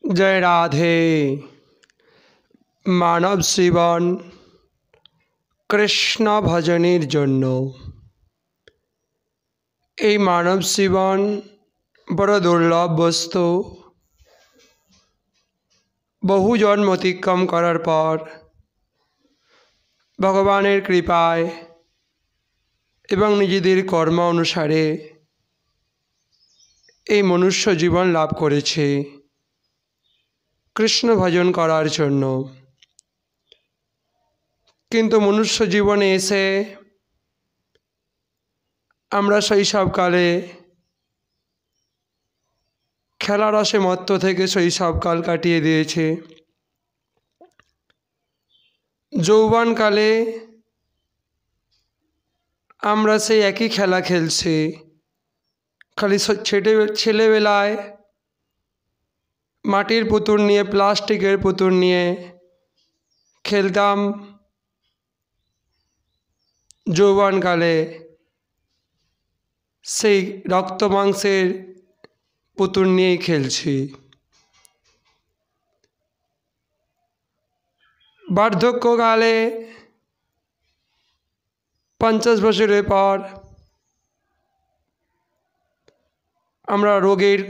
जय राधे। मानव जीवन কৃষ্ণ ভজনের জন্য। এই মানব জীবন বড় দুর্লভ বস্তু। বহু জন্ম অতিক্রম করার পর ভগবানের কৃপায় এবং নিজেদের কর্ম অনুসারে এই মনুষ্য জীবন লাভ করেছে কৃষ্ণ ভজন করার জন্য। কিন্তু মনুষ্য জীবনে এসে আমরা শৈশবকালে খেলারসে মত্ত থেকে শৈশবকাল কাটিয়ে দিয়েছে। যৌবনকালে আমরা সেই একই খেলা খেলছি। খালি ছেলেবেলায় মাটির পুতুল নিয়ে, প্লাস্টিকের পুতুল নিয়ে খেলতাম। যৌবনকালে সেই রক্ত মাংসের পুতুল নিয়েই খেলছি। বার্ধক্যকালে 50 বছরের পর আমরা রোগের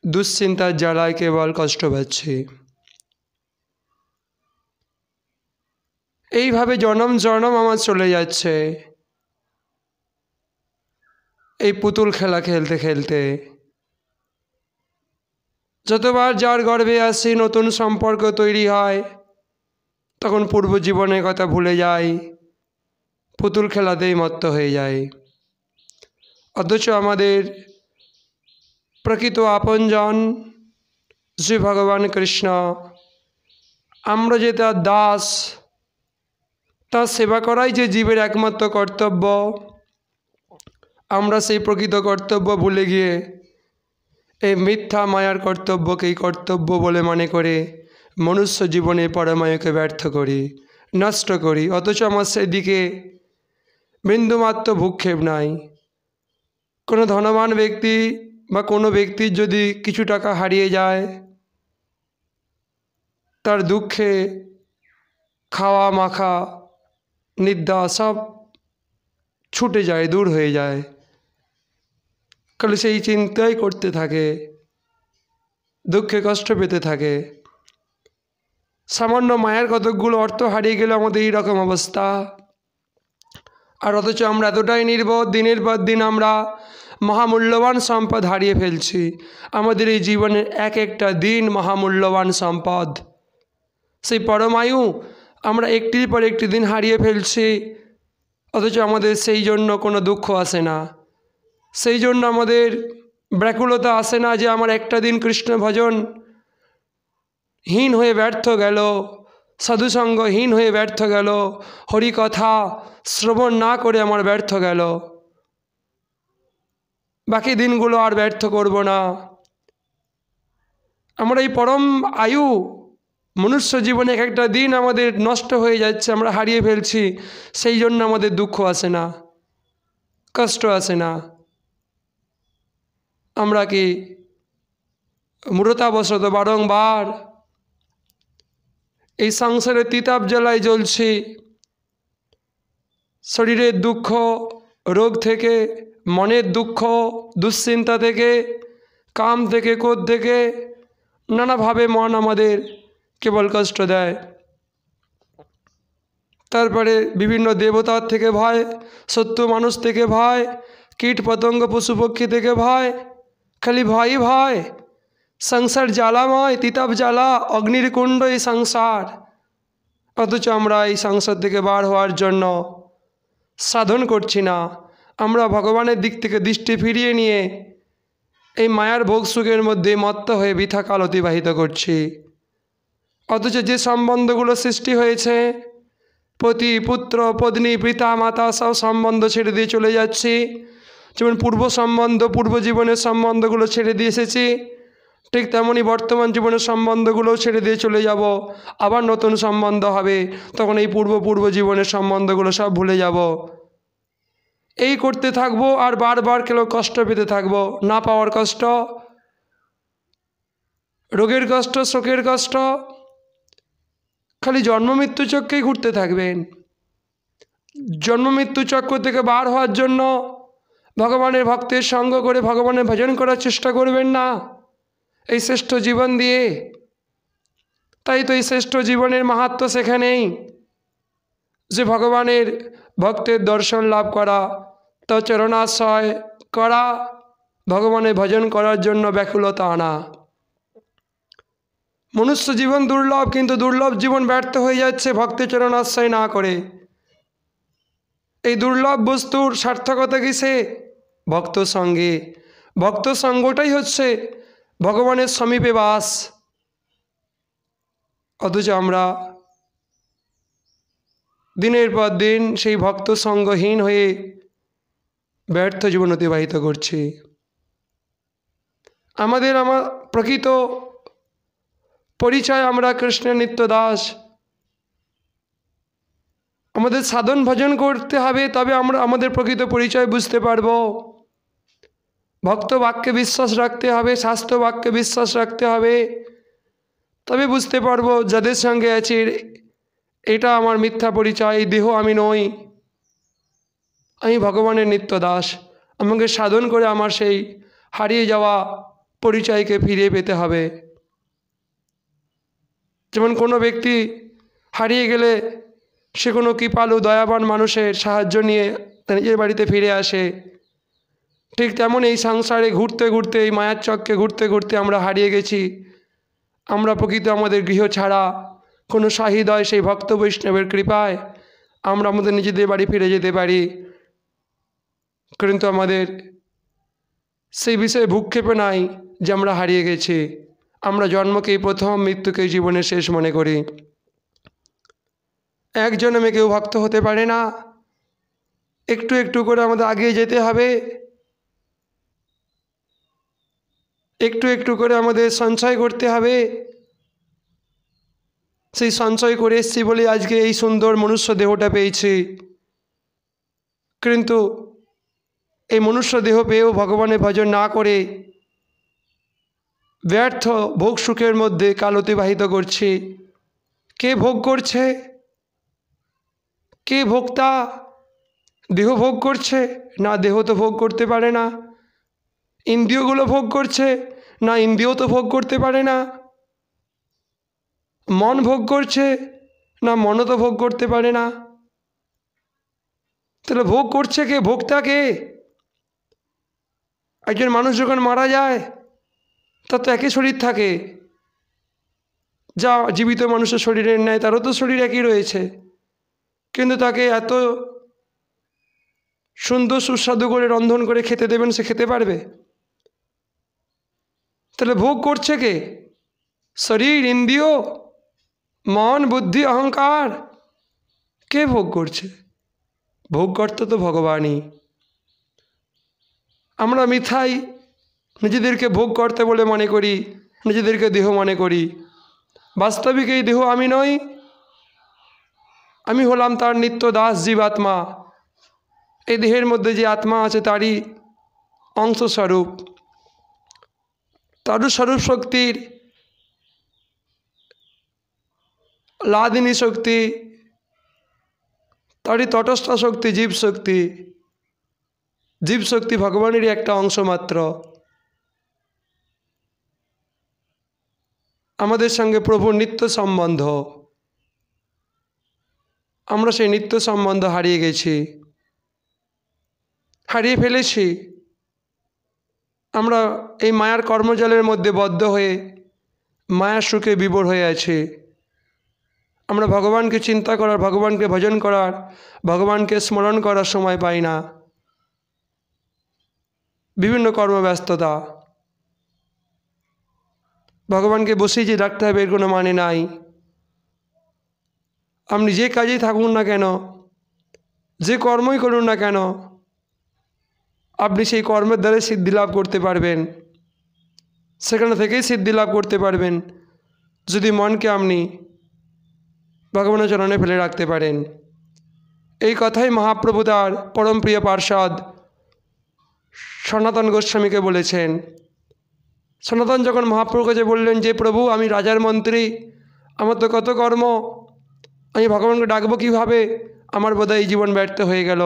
দুশ্চিন্তার জ্বালায় কেবল কষ্ট পাচ্ছি। এইভাবে জনম জনম আমার চলে যাচ্ছে এই পুতুল খেলা খেলতে খেলতে। যতবার যার গর্ভে আসি, নতুন সম্পর্ক তৈরি হয়, তখন পূর্ব জীবনের কথা ভুলে যাই, পুতুল খেলাতেই মত্ত হয়ে যায়। অথচ আমাদের প্রকৃত আপনজন শ্রী ভগবান কৃষ্ণ, আমরা যে তার দাস, তার সেবা করাই যে জীবের একমাত্র কর্তব্য, আমরা সেই প্রকৃত কর্তব্য ভুলে গিয়ে এই মিথ্যা মায়ার কর্তব্যকেই কর্তব্য বলে মনে করে মনুষ্য জীবনে পরমায়ুকে ব্যর্থ করি, নষ্ট করি। অথচ আমার সেদিকে বিন্দুমাত্র ভূক্ষেপ নাই। কোনো ধনবান ব্যক্তি বা কোনো ব্যক্তির যদি কিছু টাকা হারিয়ে যায়, তার দুঃখে খাওয়া মাখা নিদ্রা সব ছুটে যায়, দূর হয়ে যায়। কারণ সেই চিন্তাই করতে থাকে, দুঃখে কষ্ট পেতে থাকে। সামান্য মায়ের কতকগুলো অর্থ হারিয়ে গেলে আমাদের এইরকম অবস্থা। আর অথচ আমরা এতটাই নির্বোধ, দিনের পর দিন আমরা মহামূল্যবান সম্পদ হারিয়ে ফেলছি। আমাদের এই জীবনের এক একটা দিন মহামূল্যবান সম্পদ। সেই পরমায়ু আমরা একটির পর একটি দিন হারিয়ে ফেলছি। অথচ আমাদের সেই জন্য কোনো দুঃখ আসে না, সেই জন্য আমাদের ব্যাকুলতা আসে না যে আমার একটা দিন কৃষ্ণ ভজন হীন হয়ে ব্যর্থ গেল, সাধুসঙ্গহীন হয়ে ব্যর্থ গেল, হরিকথা শ্রবণ না করে আমার ব্যর্থ গেল, বাকি দিনগুলো আর ব্যর্থ করব না। আমরা এই পরম আয়ু মনুষ্য জীবনে এক একটা দিন আমাদের নষ্ট হয়ে যাচ্ছে, আমরা হারিয়ে ফেলছি। সেই জন্য আমাদের দুঃখ আসে না, কষ্ট আসে না। আমরা কি মূঢ়তাবশত বারংবার এই সংসারে তিতাব জ্বালায় জ্বলছি। শরীরের দুঃখ, রোগ থেকে, মনের দুঃখ, দুশ্চিন্তা থেকে, কাম থেকে, ক্রোধ থেকে, নানাভাবে মন আমাদের কেবল কষ্ট দেয়। তারপরে বিভিন্ন দেবতার থেকে ভয়, শত্রু মানুষ থেকে ভয়, কীট পতঙ্গ পশু পক্ষী থেকে ভয়, খালি ভয়ই ভয়। সংসার জ্বালাময়, তিতাব জ্বালা, অগ্নির কুণ্ড এই সংসার। অথচ আমরা এই সংসার থেকে বার হওয়ার জন্য সাধন করছি না। আমরা ভগবানের দিক থেকে দৃষ্টি ফিরিয়ে নিয়ে এই মায়ার ভোগ সুখের মধ্যে মত্ত হয়ে বৃথা কাল অতিবাহিত করছি। অথচ যে সম্বন্ধগুলো সৃষ্টি হয়েছে, পতি পুত্র পত্নী পিতা মাতা সব সম্বন্ধ ছেড়ে দিয়ে চলে যাচ্ছি। যেমন পূর্ব সম্বন্ধ, পূর্ব জীবনের সম্বন্ধগুলো ছেড়ে দিয়ে এসেছি, ঠিক তেমনই বর্তমান জীবনের সম্বন্ধগুলোও ছেড়ে দিয়ে চলে যাব। আবার নতুন সম্বন্ধ হবে, তখন এই পূর্ব জীবনের সম্বন্ধগুলো সব ভুলে যাব। এই করতে থাকবো আর বারবার কেন কষ্ট পেতে থাকবো, না পাওয়ার কষ্ট, রোগের কষ্ট, শোকের কষ্ট, খালি জন্ম মৃত্যু চক্রেই ঘুরতে থাকবেন। জন্ম মৃত্যু চক্র থেকে বার হওয়ার জন্য ভগবানের ভক্তের সঙ্গ করে ভগবানের ভজন করার চেষ্টা করবেন না এই শ্রেষ্ঠ জীবন দিয়ে। তাই তো এই শ্রেষ্ঠ জীবনের মাহাত্ম্য সেখানেই যে ভগবানের ভক্তের দর্শন লাভ করা, তো চরণাশ্রয় করা, ভগবানের ভজন করার জন্য ব্যাকুলতা আনা। মনুষ্য জীবন দুর্লভ, কিন্তু দুর্লভ জীবন ব্যর্থ হয়ে যাচ্ছে ভক্তের চরণাশ্রয় না করে। এই দুর্লভ বস্তুর সার্থকতা কিসে? ভক্ত সঙ্গে। ভক্ত সঙ্গটাই হচ্ছে ভগবানের সমীপে বাস। অথচ আমরা দিনের পর দিন সেই ভক্ত সঙ্গহীন হয়ে ব্যর্থ জীবন অতিবাহিত করছি। আমার প্রকৃত পরিচয় আমরা কৃষ্ণের নিত্য দাস। আমাদের সাধন ভজন করতে হবে, তবে আমরা আমাদের প্রকৃত পরিচয় বুঝতে পারব। ভক্ত বাক্যে বিশ্বাস রাখতে হবে, শাস্ত্র বাক্যে বিশ্বাস রাখতে হবে, তবে বুঝতে পারবো যাদের সঙ্গে আছি এটা আমার মিথ্যা পরিচয়, এই দেহ আমি নই, আমি ভগবানের নিত্য দাস। আমাকে সাধন করে আমার সেই হারিয়ে যাওয়া পরিচয়কে ফিরিয়ে পেতে হবে। যেমন কোনো ব্যক্তি হারিয়ে গেলে সে কোনো কৃপালু দয়াবান মানুষের সাহায্য নিয়ে নিজের বাড়িতে ফিরে আসে, ঠিক তেমন এই সংসারে ঘুরতে ঘুরতে, এই মায়ার চক্রে ঘুরতে ঘুরতে আমরা হারিয়ে গেছি। আমরা প্রকৃত আমাদের গৃহ ছাড়া কোনো সাহৃদয় সেই ভক্ত বৈষ্ণবের কৃপায় আমরা আমাদের নিজেদের বাড়ি ফিরে যেতে পারি, কিন্তু আমাদের সেই বিষয়ে ভূক্ষেপে নাই যে আমরা হারিয়ে গেছি। আমরা জন্মকেই প্রথম, মৃত্যুকেই জীবনের শেষ মনে করি। এক জন্মে কেউ ভক্ত হতে পারে না। একটু একটু করে আমাদের এগিয়ে যেতে হবে, একটু একটু করে আমাদের সঞ্চয় করতে হবে। সেই সঞ্চয় করে এসেছি বলে আজকে এই সুন্দর মনুষ্য দেহটা পেয়েছি, কিন্তু এই মনুষ্য দেহ পেয়েও ভগবানের ভজন না করে ব্যর্থ ভোগ সুখের মধ্যে কাল অতিবাহিত করছি। কে ভোগ করছে? কে ভোক্তা? দেহ ভোগ করছে না? দেহ তো ভোগ করতে পারে না। ইন্দ্রিয়গুলো ভোগ করছে না? ইন্দ্রিয় তো ভোগ করতে পারে না। মন ভোগ করছে না? মনও তো ভোগ করতে পারে না। তাহলে ভোগ করছে কে? ভোক্তা কে? একজন মানুষ যখন মারা যায় তার তো একই শরীর থাকে, যা জীবিত মানুষের শরীরের ন্যায় তারও তো শরীর একই রয়েছে, কিন্তু তাকে এত সুন্দর সুস্বাদু করে রন্ধন করে খেতে দেবেন, সে খেতে পারবে? তাহলে ভোগ করছে কে? শরীর, ইন্দ্রিয়, মন, বুদ্ধি, অহংকার। কে ভোগ করছে? ভোগকর্তা তো ভগবানই। আমরা মিথাই নিজেদেরকে ভোগকর্তা বলে মনে করি, নিজেদেরকে দেহ মনে করি। বাস্তবিক এই দেহ আমি নই, আমি হলাম তার নিত্য দাস জীবাত্মা। এই দেহের মধ্যে যে আত্মা আছে তারই অংশস্বরূপ। তারও স্বরূপ শক্তির লাদিনী শক্তি, তারই তটস্থ শক্তি জীব শক্তি। জীব শক্তি ভগবানেরই একটা অংশ মাত্র। আমাদের সঙ্গে প্রভুর নিত্য সম্বন্ধ, আমরা সেই নিত্য সম্বন্ধ হারিয়ে গেছি, হারিয়ে ফেলেছি। আমরা এই মায়ার কর্মজালের মধ্যে বদ্ধ হয়ে মায়ার সুখে বিভোর হয়ে আছি। আমরা ভগবানকে চিন্তা করার, ভগবানকে ভজন করার, ভগবানকে স্মরণ করার সময় পাই না। বিভিন্ন কর্মব্যস্ততা, ভগবানকে বসেই যে ডাকতে হবে এর কোনো মানে নাই। আপনি যে কাজেই থাকুন না কেন, যে কর্মই করুন না কেন, আপনি সেই কর্মের দ্বারাই সিদ্ধি লাভ করতে পারবেন, সেখানে থেকেই সিদ্ধি লাভ করতে পারবেন যদি মনকে আপনি ভগবানের চরণে ফেলে রাখতে পারেন। এই কথাই মহাপ্রভু তার পরম প্রিয় পার্ষদ সনাতন গোস্বামীকে বলেছেন সনাতন যখন মহাপ্রভুর কাছে বললেন যে প্রভু আমি রাজার মন্ত্রী, আমার তো কত কর্ম, আমি ভগবানকে ডাকবো কীভাবে, আমার বোধহয় এই জীবন ব্যর্থ হয়ে গেল,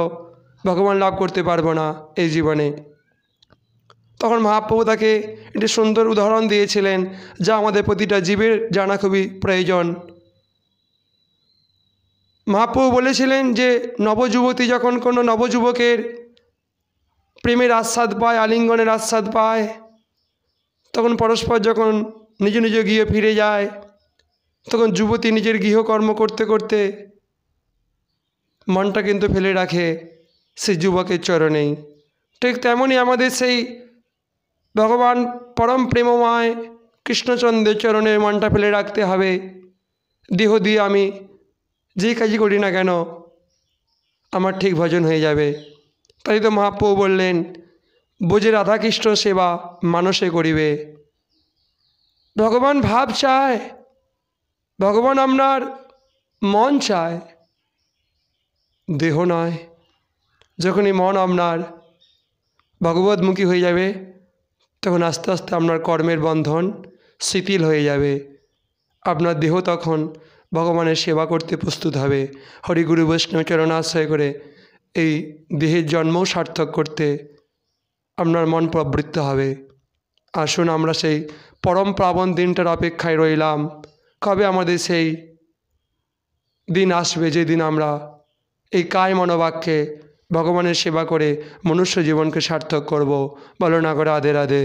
ভগবান লাভ করতে পারবো না এই জীবনে। তখন মহাপ্রভু তাকে একটি সুন্দর উদাহরণ দিয়েছিলেন, যা আমাদের প্রতিটা জীবের জানা খুবই প্রয়োজন। মহাপ্রভু বলেছিলেন যে নবযুবতী যখন কোনো নবযুবকের প্রেমের আস্বাদ পায়, আলিঙ্গনের আস্বাদ পায়, তখন পরস্পর যখন নিজ নিজ গৃহে ফিরে যায়, তখন যুবতী নিজের গৃহকর্ম করতে করতে মনটা কিন্তু ফেলে রাখে সেই যুবকের চরণেই। ঠিক তেমনই আমাদের সেই ভগবান পরম প্রেমময় কৃষ্ণচন্দ্রের চরণে মনটা ফেলে রাখতে হবে। দেহ দিয়ে আমি যেই কাজই করি না কেন আমার ঠিক ভজন হয়ে যাবে। তাই তো মহাপ্রভু বললেন, বোঝে রাধাকৃষ্ণ সেবা মানসে করিবে। ভগবান ভাব চায়, ভগবান আপনার মন চায়, দেহ নয়। যখনই মন আপনার ভগবতমুখী হয়ে যাবে, তখন আস্তে আস্তে আপনার কর্মের বন্ধন শিথিল হয়ে যাবে। আপনার দেহ তখন ভগবানের সেবা করতে প্রস্তুত হবে। হরিগুরু বৈষ্ণব চরণাশ্রয় করে এই দেহের জন্মও সার্থক করতে আপনার মন প্রবৃত্ত হবে। আসুন আমরা সেই পরম পাবন দিনটার অপেক্ষায় রইলাম। কবে আমাদের সেই দিন আসবে যেদিন আমরা এই কায় মনোবাক্যে ভগবানের সেবা করে মনুষ্য জীবনকে সার্থক করব। বলো না করে রাধে রাধে।